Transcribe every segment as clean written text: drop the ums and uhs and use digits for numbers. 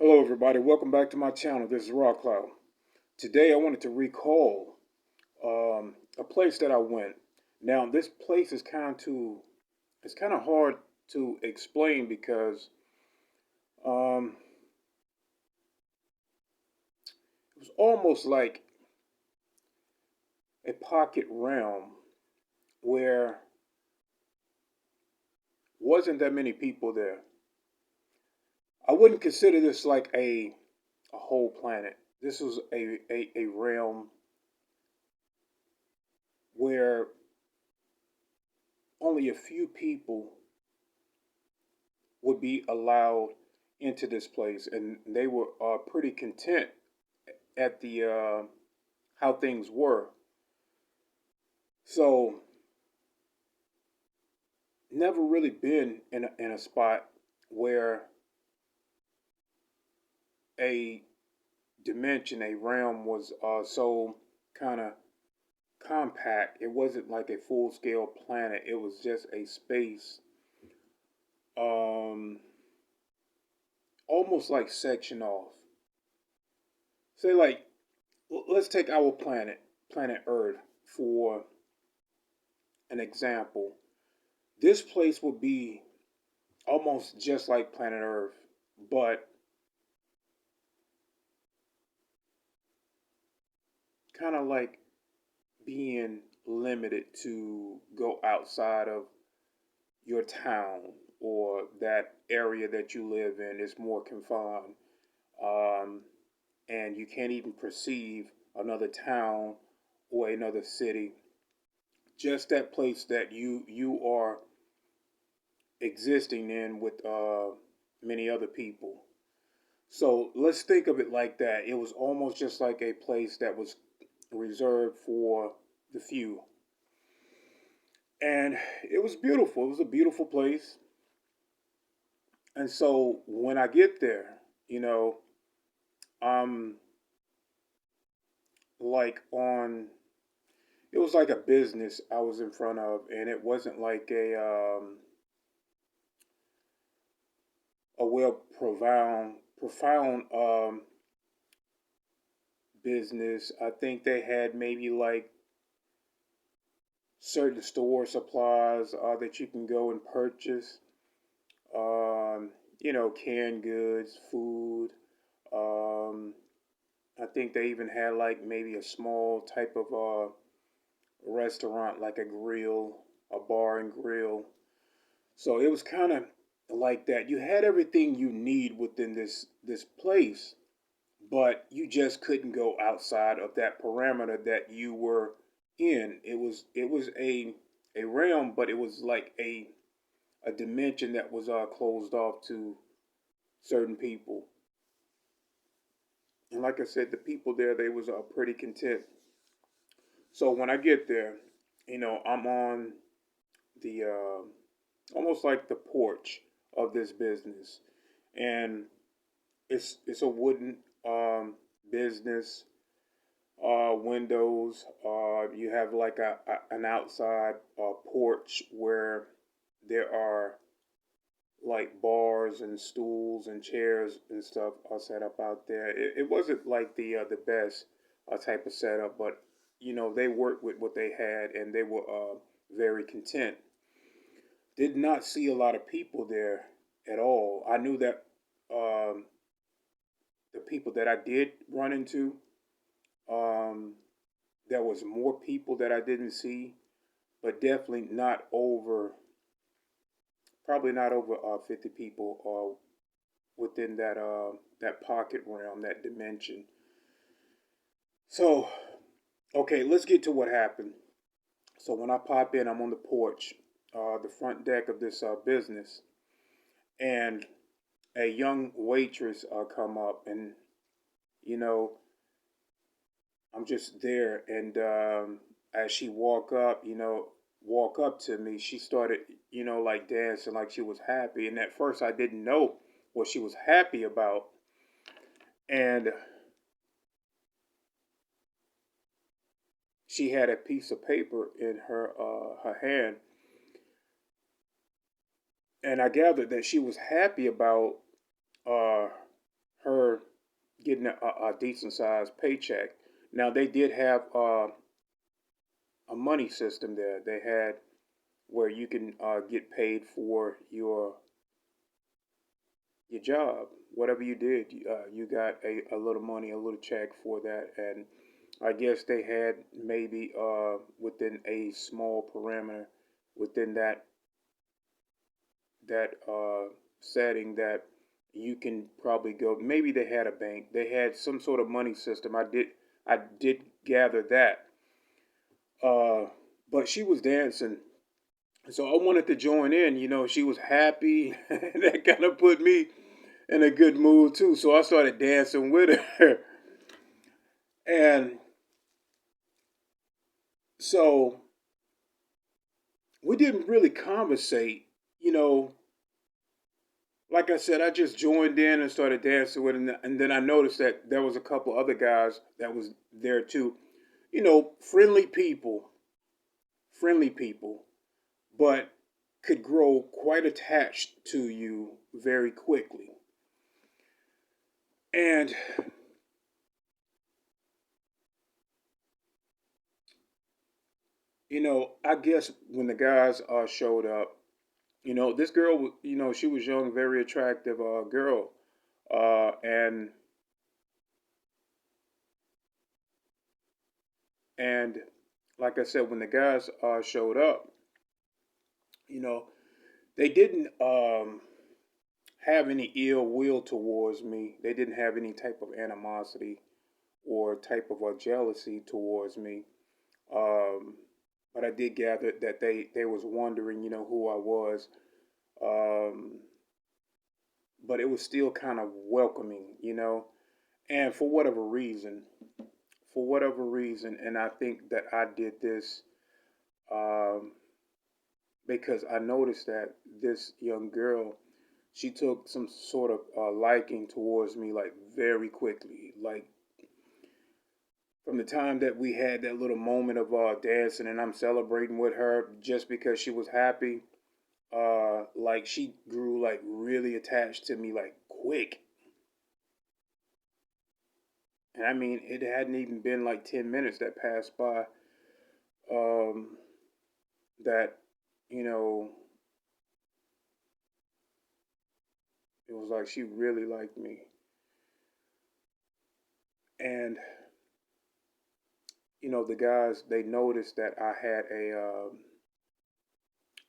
Hello, everybody. Welcome back to my channel. This is Raw Cloud. Today, I wanted to recall a place that I went. Now, this place is it's kind of hard to explain because um, it was almost like a pocket realm where wasn't that many people there. I wouldn't consider this like a whole planet. This was a realm where only a few people would be allowed into this place, and they were pretty content at the how things were. So, never really been in a spot where a dimension, a realm was so kind of compact. It wasn't like a full scale planet. It was just a space, um, almost like section off. Say like let's take our planet, planet Earth, for an example. This place would be almost just like planet Earth, but kind of like being limited to go outside of your town or that area that you live in is more confined. Um, and you can't even perceive another town or another city. Just that place that you are existing in with many other people. So let's think of it like that. It was almost just like a place that was reserved for the few. And it was beautiful. It was a beautiful place. And so when I get there, you know, I'm like on, it was like a business I was in front of, and it wasn't like a well profound business. I think they had maybe like certain store supplies that you can go and purchase. Um, canned goods, food. Um, I think they even had like maybe a small type of restaurant, like a grill, a bar and grill. So it was kind of like that. You had everything you need within this place, but you just couldn't go outside of that parameter that you were in. It was a realm, but it was like a dimension that was closed off to certain people. And like I said, the people there, they was pretty content. So when I get there, I'm on the almost like the porch of this business, and it's a wooden business, windows. You have like an outside porch where there are like bars and stools and chairs and stuff are set up out there. It wasn't like the best type of setup, but they worked with what they had and they were very content. Did not see a lot of people there at all. I knew that um, the people that I did run into, um, there was more people that I didn't see, but definitely not over, probably not over 50 people within that pocket realm, that dimension. So, okay, let's get to what happened. So when I pop in, I'm on the porch, the front deck of this business, and a young waitress come up, and you know, I'm just there, and as she walk up to me, she started, like dancing, like she was happy. And at first, I didn't know what she was happy about, and she had a piece of paper in her hand, and I gathered that she was happy about uh, her getting a decent sized paycheck. Now they did have a money system there. They had where you can get paid for your job, whatever you did. You got a little money, a little check for that, and I guess they had maybe within a small parameter within that setting that you can probably go. Maybe they had a bank. They had some sort of money system. I did gather that. Uh, but she was dancing, so I wanted to join in. She was happy. That kind of put me in a good mood too. So I started dancing with her, and so we didn't really conversate. You know, like I said, I just joined in and started dancing with, and then I noticed that there was a couple other guys that was there too. Friendly people, but could grow quite attached to you very quickly. And I guess when the guys showed up, this girl, she was young, very attractive girl, and and like I said, when the guys showed up, you know, they didn't have any ill will towards me. They didn't have any type of animosity or type of jealousy towards me. Um, but I did gather that they was wondering, who I was. Um, but it was still kind of welcoming, And for whatever reason, and I think that I did this um, because I noticed that this young girl, she took some sort of liking towards me like very quickly. Like from the time that we had that little moment of dancing and I'm celebrating with her just because she was happy, like she grew like really attached to me like quick. And I mean, it hadn't even been like 10 minutes that passed by um, that, you know, it was like she really liked me. And, the guys, they noticed that I had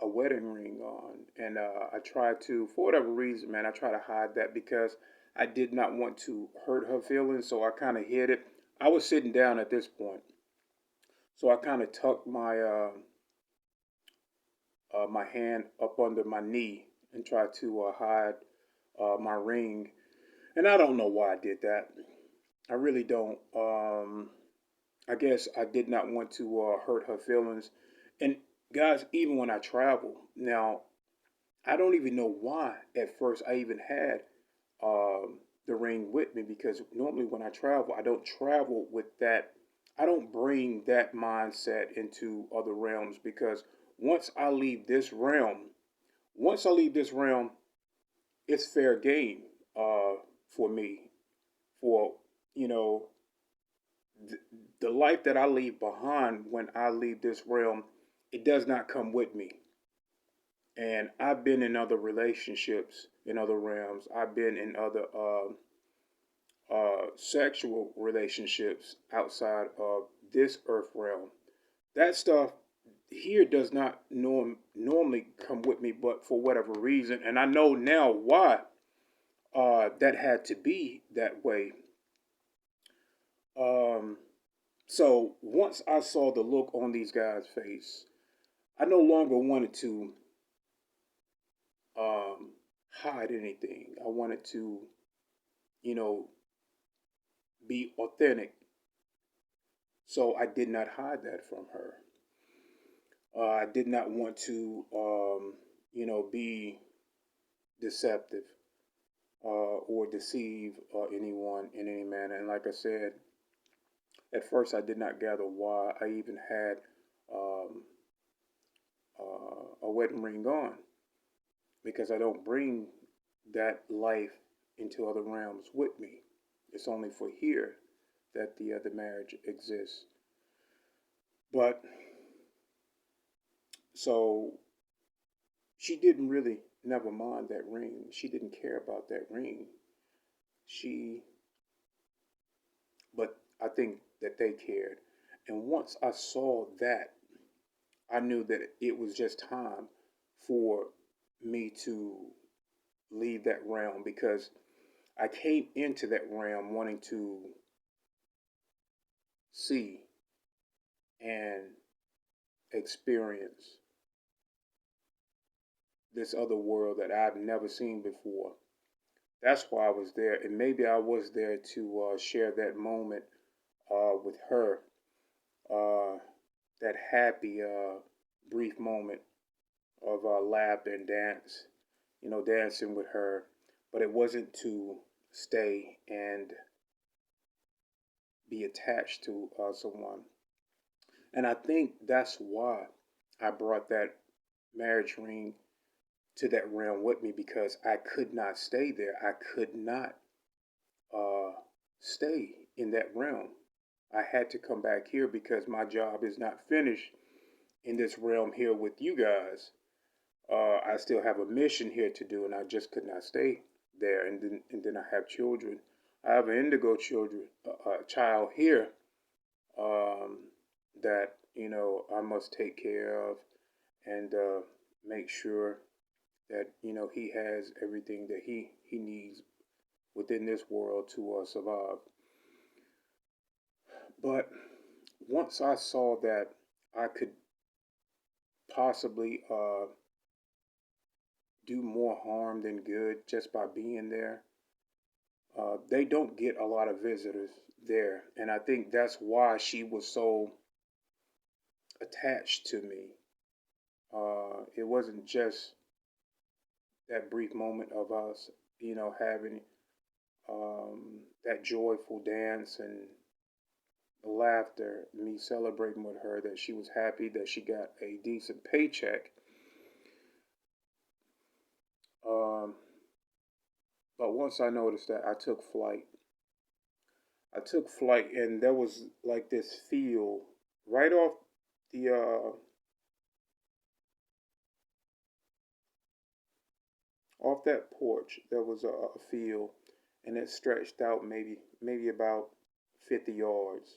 a wedding ring on. And I tried to, for whatever reason, man, I try to hide that because I did not want to hurt her feelings. So I kind of hid it. I was sitting down at this point. So I kind of tucked my hand up under my knee and tried to hide my ring. And I don't know why I did that. I really don't. I guess I did not want to hurt her feelings. And guys, even when I travel, now I don't even know why at first I even had the ring with me because normally when I travel, I don't travel with that. I don't bring that mindset into other realms because once I leave this realm, once I leave this realm, it's fair game for me. For you know th- the life that I leave behind when I leave this realm, it does not come with me. And I've been in other relationships in other realms. I've been in other sexual relationships outside of this earth realm. That stuff here does not normally come with me, but for whatever reason, and I know now why that had to be that way. Um, so once I saw the look on these guys' face, I no longer wanted to um, hide anything. I wanted to, you know, be authentic. So I did not hide that from her. I did not want to, be deceptive or deceive anyone in any manner. And like I said, at first I did not gather why I even had um, a wedding ring on because I don't bring that life into other realms with me. It's only for here that the marriage exists. But so she didn't really never mind that ring. She didn't care about that ring. She, but I think that they cared. And once I saw that, I knew that it was just time for me to leave that realm because I came into that realm wanting to see and experience this other world that I've never seen before. That's why I was there, and maybe I was there to share that moment with her, uh, that happy, brief moment of laughter and dance, dancing with her. But it wasn't to stay and be attached to someone. And I think that's why I brought that marriage ring to that realm with me because I could not stay there. I could not uh, stay in that realm. I had to come back here because my job is not finished in this realm here with you guys. I still have a mission here to do, and I just could not stay there. And then I have children. I have an indigo child here um, that I must take care of and make sure that he has everything that he needs within this world to survive. But once I saw that I could possibly do more harm than good just by being there, they don't get a lot of visitors there, and I think that's why she was so attached to me. It wasn't just that brief moment of us, having that joyful dance and the laughter, me celebrating with her that she was happy that she got a decent paycheck. Um, but once I noticed that, I took flight. I took flight, and there was like this feel right the off that porch. There was a field, and it stretched out maybe about 50 yards,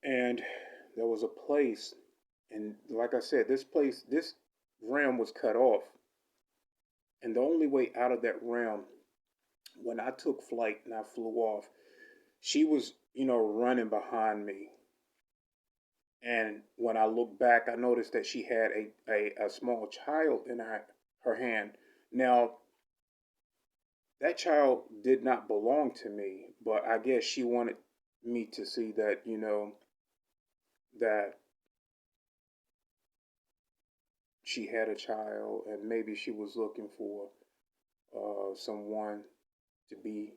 and there was a place, and like I said, this realm was cut off, and the only way out of that realm, when I took flight and I flew off, she was running behind me. And when I looked back, I noticed that she had a small child in her hand. Now, that child did not belong to me, but I guess she wanted me to see that, that she had a child and maybe she was looking for someone to be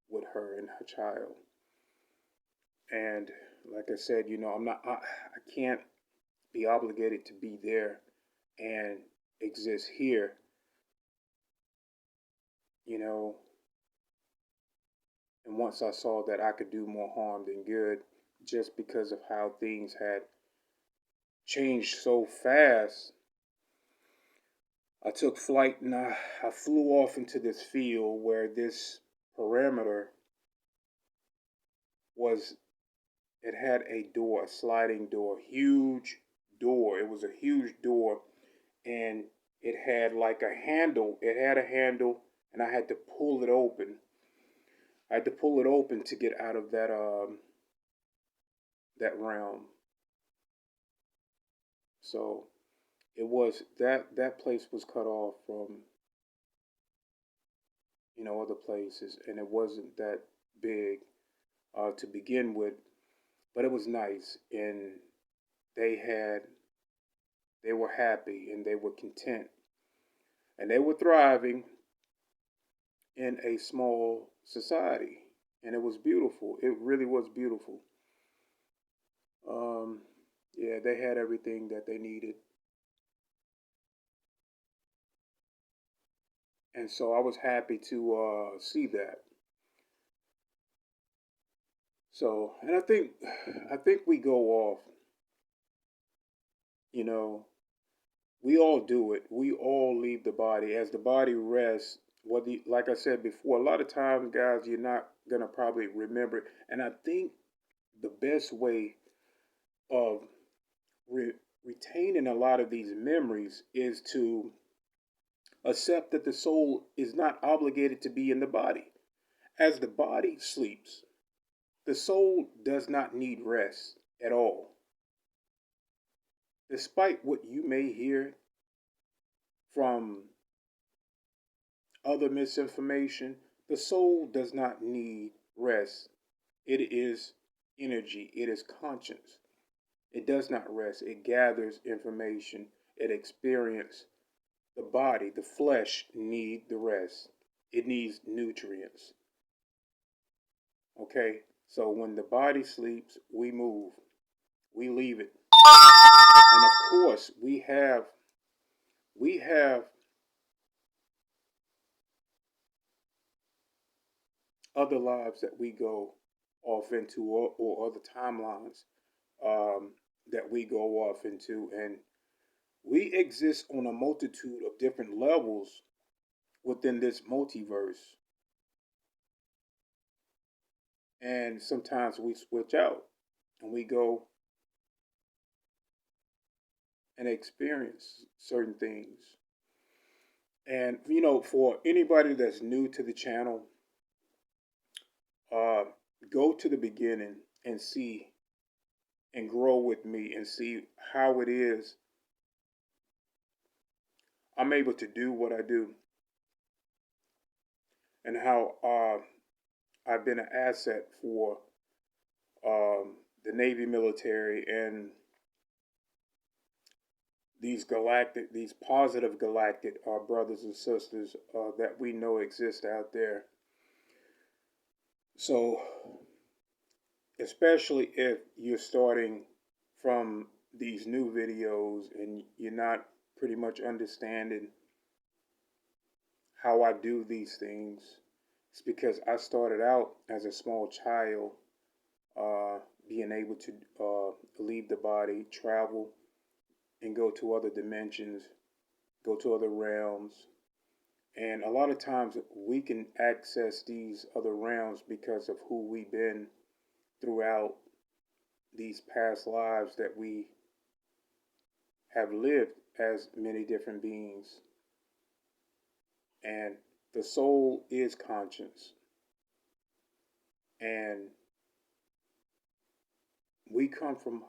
with her and her child. And like I said, I can't be obligated to be there and exist here, you know. And once I saw that I could do more harm than good just because of how things had changed so fast, I took flight and I flew off into this field where this parameter was, it had a door, a sliding door, huge door. It was a huge door, and it had like a handle. It had a handle, and I had to pull it open. I had to pull it open to get out of that realm. So it was that place was cut off from other places, and it wasn't that big to begin with, but it was nice, and they had they were happy and they were content and they were thriving in a small society, and it was beautiful. It really was beautiful. Um, yeah, they had everything that they needed, and so I was happy to see that. So, and I think we go off, you know, we all do it. We all leave the body as the body rests. Like I said before, a lot of times, guys, you're not gonna probably remember it. And I think the best way of re- retaining a lot of these memories is to accept that the soul is not obligated to be in the body. As the body sleeps, the soul does not need rest at all. Despite what you may hear from other misinformation, the soul does not need rest. It is energy, it is conscience. It does not rest, it gathers information, it experiences. The body, the flesh, need the rest. It needs nutrients. Okay? So when the body sleeps, we move. We leave it. And of course, we have other lives that we go off into, or other timelines that we go off into, and we exist on a multitude of different levels within this multiverse. And sometimes we switch out and we go and experience certain things. And for anybody that's new to the channel, uh, go to the beginning and see and grow with me and see how it is I'm able to do what I do, and how I've been an asset for the Navy military and these positive galactic brothers and sisters that we know exist out there. So, especially if you're starting from these new videos and you're not pretty much understanding how I do these things, it's because I started out as a small child, being able to leave the body, travel, and go to other dimensions, go to other realms. And a lot of times we can access these other realms because of who we've been throughout these past lives that we have lived as many different beings. And the soul is conscience. And we come from